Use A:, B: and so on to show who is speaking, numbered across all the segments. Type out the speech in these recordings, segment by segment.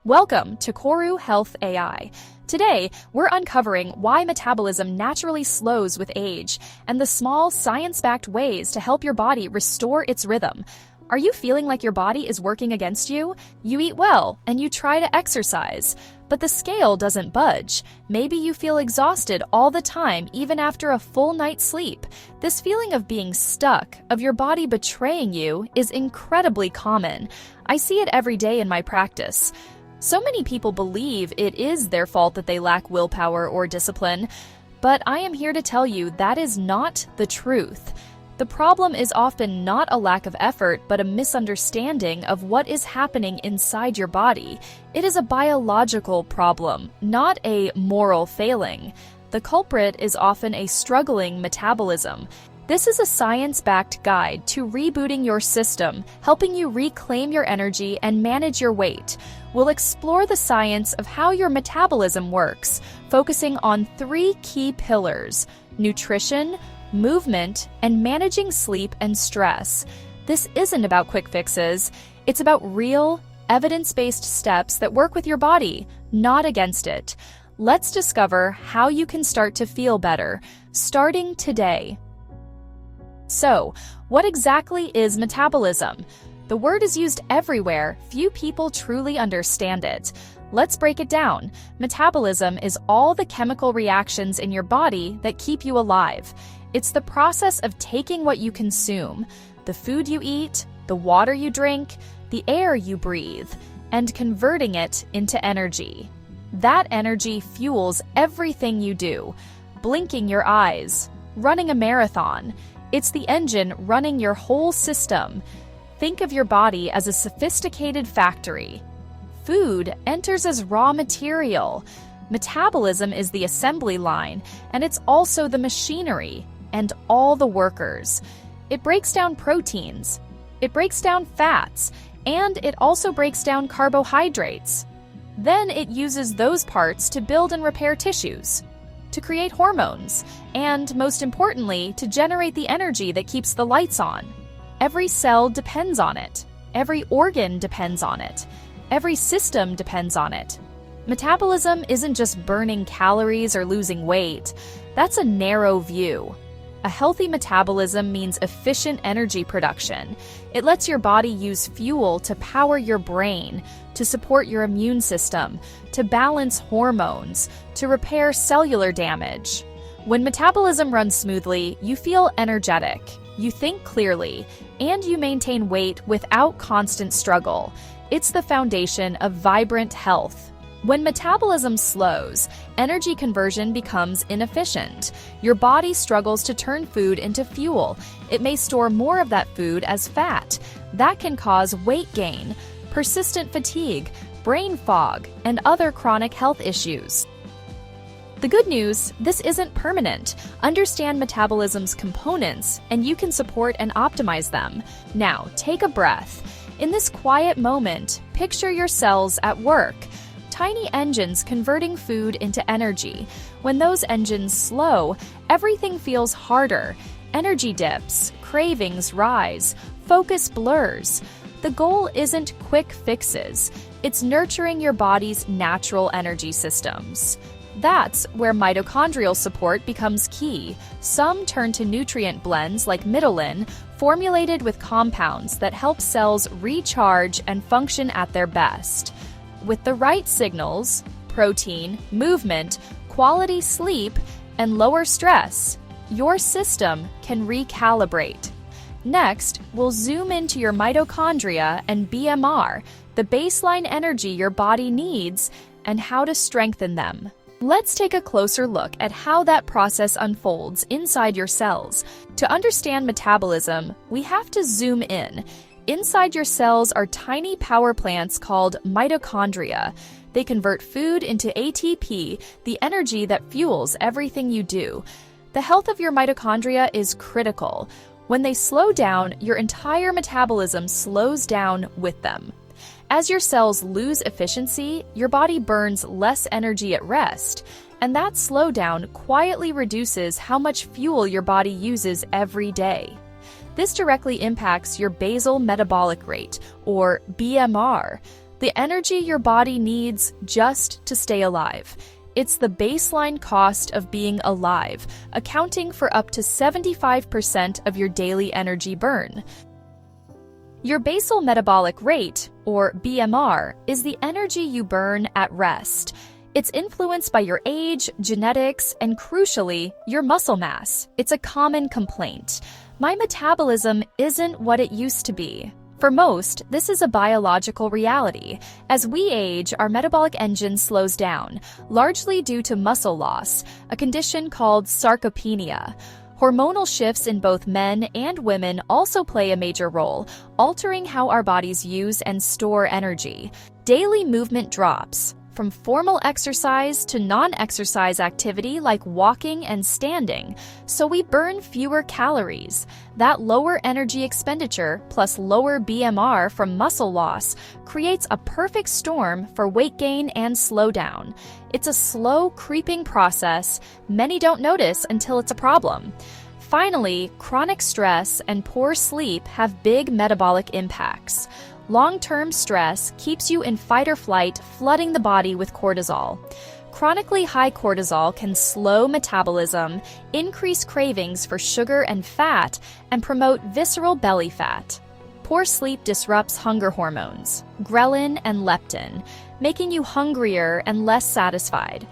A: Welcome to Koru Health AI. Today, we're uncovering why metabolism naturally slows with age and the small, science-backed ways to help your body restore its rhythm. Are you feeling like your body is working against you? You eat well and you try to exercise, but the scale doesn't budge. Maybe you feel exhausted all the time, even after a full night's sleep. This feeling of being stuck, of your body betraying you, is incredibly common. I see it every day in my practice. So many people believe it is their fault that they lack willpower or discipline, but I am here to tell you that is not the truth. The problem is often not a lack of effort, but a misunderstanding of what is happening inside your body. It is a biological problem, not a moral failing. The culprit is often a struggling metabolism. This is a science-backed guide to rebooting your system, helping you reclaim your energy and manage your weight. We'll explore the science of how your metabolism works, focusing on 3 key pillars: nutrition, movement, and managing sleep and stress. This isn't about quick fixes. It's about real, evidence-based steps that work with your body, not against it. Let's discover how you can start to feel better, starting today. So, what exactly is metabolism? The word is used everywhere. Few people truly understand it. Let's break it down. Metabolism is all the chemical reactions in your body that keep you alive. It's the process of taking what you consume, the food you eat, the water you drink, the air you breathe, and converting it into energy. That energy fuels everything you do. Blinking your eyes, running a marathon. It's the engine running your whole system. Think of your body as a sophisticated factory. Food enters as raw material. Metabolism is the assembly line, and it's also the machinery and all the workers. It breaks down proteins, it breaks down fats, and it also breaks down carbohydrates. Then it uses those parts to build and repair tissues, to create hormones, and most importantly, to generate the energy that keeps the lights on. Every cell depends on it. Every organ depends on it. Every system depends on it. Metabolism isn't just burning calories or losing weight. That's a narrow view. A healthy metabolism means efficient energy production. It lets your body use fuel to power your brain, to support your immune system, to balance hormones, to repair cellular damage. When metabolism runs smoothly, you feel energetic, you think clearly, and you maintain weight without constant struggle. It's the foundation of vibrant health. When metabolism slows, energy conversion becomes inefficient. Your body struggles to turn food into fuel. It may store more of that food as fat. That can cause weight gain, persistent fatigue, brain fog, and other chronic health issues. The good news, this isn't permanent. Understand metabolism's components, and you can support and optimize them. Now, take a breath. In this quiet moment, picture your cells at work. Tiny engines converting food into energy. When those engines slow, everything feels harder. Energy dips, cravings rise, focus blurs. The goal isn't quick fixes. It's nurturing your body's natural energy systems. That's where mitochondrial support becomes key. Some turn to nutrient blends like Metabolic, formulated with compounds that help cells recharge and function at their best. With the right signals, protein, movement, quality sleep, and lower stress, your system can recalibrate. Next, we'll zoom into your mitochondria and BMR, the baseline energy your body needs, and how to strengthen them. Let's take a closer look at how that process unfolds inside your cells. To understand metabolism, we have to zoom in. Inside your cells are tiny power plants called mitochondria. They convert food into ATP, the energy that fuels everything you do. The health of your mitochondria is critical. When they slow down, your entire metabolism slows down with them. As your cells lose efficiency, your body burns less energy at rest, and that slowdown quietly reduces how much fuel your body uses every day. This directly impacts your basal metabolic rate, or BMR. the energy your body needs just to stay alive. It's the baseline cost of being alive, accounting for up to 75% of your daily energy burn. Your basal metabolic rate, or BMR, is the energy you burn at rest. It's influenced by your age, genetics, and crucially, your muscle mass. It's a common complaint. My metabolism isn't what it used to be. For most, this is a biological reality. As we age, our metabolic engine slows down, largely due to muscle loss, a condition called sarcopenia. Hormonal shifts in both men and women also play a major role, altering how our bodies use and store energy. Daily movement drops. From formal exercise to non-exercise activity like walking and standing, so we burn fewer calories. That lower energy expenditure plus lower BMR from muscle loss creates a perfect storm for weight gain and slowdown. It's a slow, creeping process many don't notice until it's a problem. Finally, chronic stress and poor sleep have big metabolic impacts. Long-term stress keeps you in fight or flight, flooding the body with cortisol. Chronically high cortisol can slow metabolism, increase cravings for sugar and fat, and promote visceral belly fat. Poor sleep disrupts hunger hormones, ghrelin and leptin, making you hungrier and less satisfied.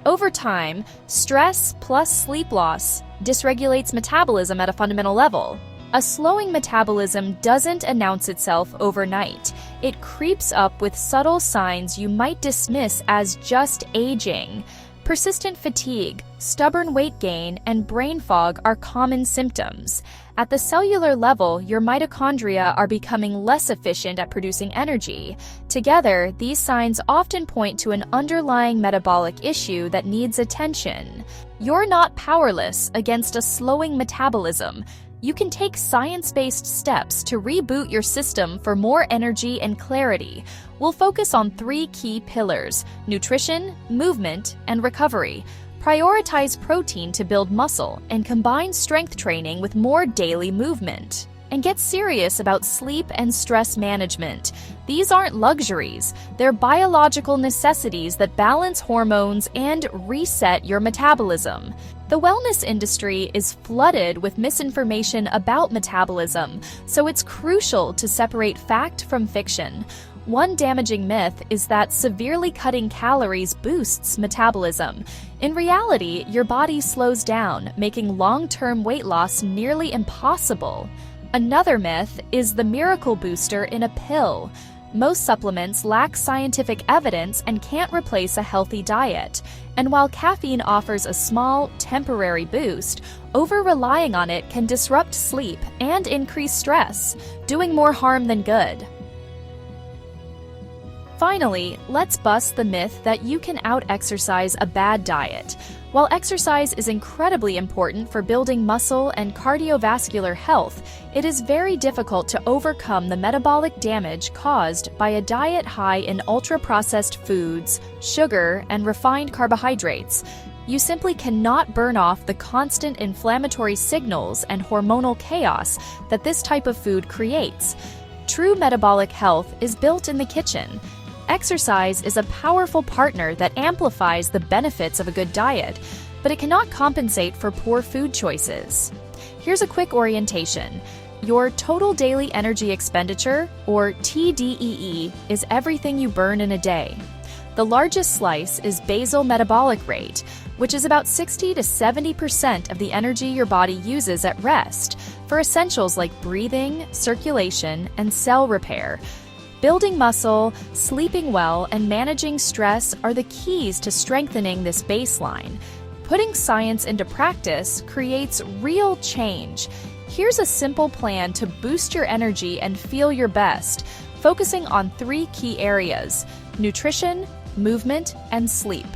A: Over time, stress plus sleep loss dysregulates metabolism at a fundamental level. A slowing metabolism doesn't announce itself overnight. It creeps up with subtle signs you might dismiss as just aging. Persistent fatigue, stubborn weight gain, and brain fog are common symptoms. At the cellular level, your mitochondria are becoming less efficient at producing energy. Together, these signs often point to an underlying metabolic issue that needs attention. You're not powerless against a slowing metabolism. You can take science-based steps to reboot your system for more energy and clarity. We'll focus on 3 key pillars: nutrition, movement, and recovery. Prioritize protein to build muscle and combine strength training with more daily movement. And get serious about sleep and stress management. These aren't luxuries, they're biological necessities that balance hormones and reset your metabolism. The wellness industry is flooded with misinformation about metabolism, so it's crucial to separate fact from fiction. One damaging myth is that severely cutting calories boosts metabolism. In reality, your body slows down, making long-term weight loss nearly impossible. Another myth is the miracle booster in a pill. Most supplements lack scientific evidence and can't replace a healthy diet. And while caffeine offers a small, temporary boost, over-relying on it can disrupt sleep and increase stress, doing more harm than good. Finally, let's bust the myth that you can out-exercise a bad diet. While exercise is incredibly important for building muscle and cardiovascular health, it is very difficult to overcome the metabolic damage caused by a diet high in ultra-processed foods, sugar, and refined carbohydrates. You simply cannot burn off the constant inflammatory signals and hormonal chaos that this type of food creates. True metabolic health is built in the kitchen. Exercise is a powerful partner that amplifies the benefits of a good diet, but it cannot compensate for poor food choices. Here's a quick orientation. Your total daily energy expenditure, or TDEE, is everything you burn in a day. The largest slice is basal metabolic rate, which is about 60 to 70% of the energy your body uses at rest for essentials like breathing, circulation, and cell repair. Building muscle, sleeping well, and managing stress are the keys to strengthening this baseline. Putting science into practice creates real change. Here's a simple plan to boost your energy and feel your best, focusing on 3 key areas: nutrition, movement, and sleep.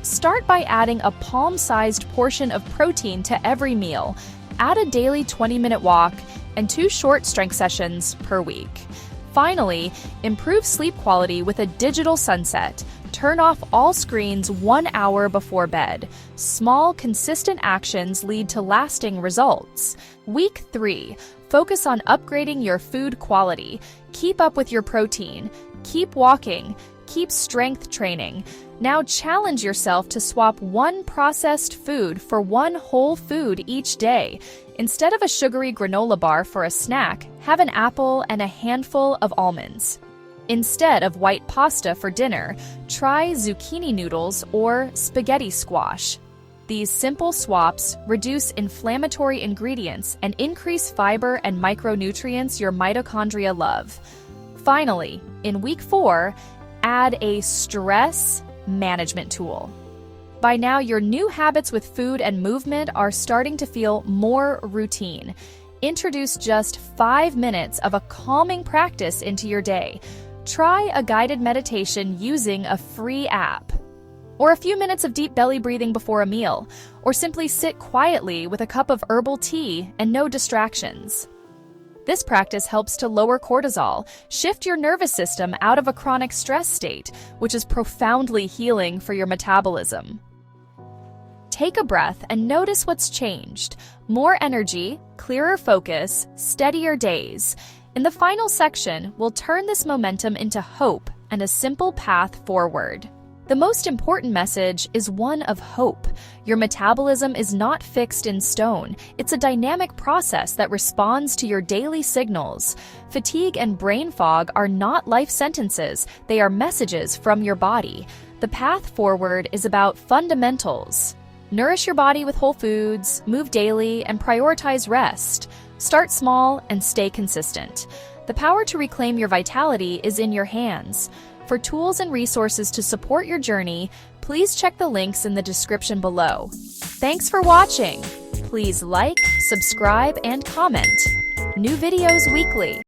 A: Start by adding a palm-sized portion of protein to every meal. Add a daily 20-minute walk and 2 short strength sessions per week. Finally, improve sleep quality with a digital sunset. Turn off all screens 1 hour before bed. Small, consistent actions lead to lasting results. Week 3. Focus on upgrading your food quality. Keep up with your protein. Keep walking. Keep strength training. Now challenge yourself to swap one processed food for one whole food each day. Instead of a sugary granola bar for a snack, have an apple and a handful of almonds. Instead of white pasta for dinner, try zucchini noodles or spaghetti squash. These simple swaps reduce inflammatory ingredients and increase fiber and micronutrients your mitochondria love. Finally, in week 4, add a stress management tool. By now, your new habits with food and movement are starting to feel more routine. Introduce just 5 minutes of a calming practice into your day. Try a guided meditation using a free app, or a few minutes of deep belly breathing before a meal, or simply sit quietly with a cup of herbal tea and no distractions. This practice helps to lower cortisol, shift your nervous system out of a chronic stress state, which is profoundly healing for your metabolism. Take a breath and notice what's changed. More energy, clearer focus, steadier days. In the final section, we'll turn this momentum into hope and a simple path forward. The most important message is one of hope. Your metabolism is not fixed in stone. It's a dynamic process that responds to your daily signals. Fatigue and brain fog are not life sentences. They are messages from your body. The path forward is about fundamentals. Nourish your body with whole foods, move daily, and prioritize rest. Start small and stay consistent. The power to reclaim your vitality is in your hands. For tools and resources to support your journey, please check the links in the description below. Thanks for watching. Please like, subscribe, and comment. New videos weekly.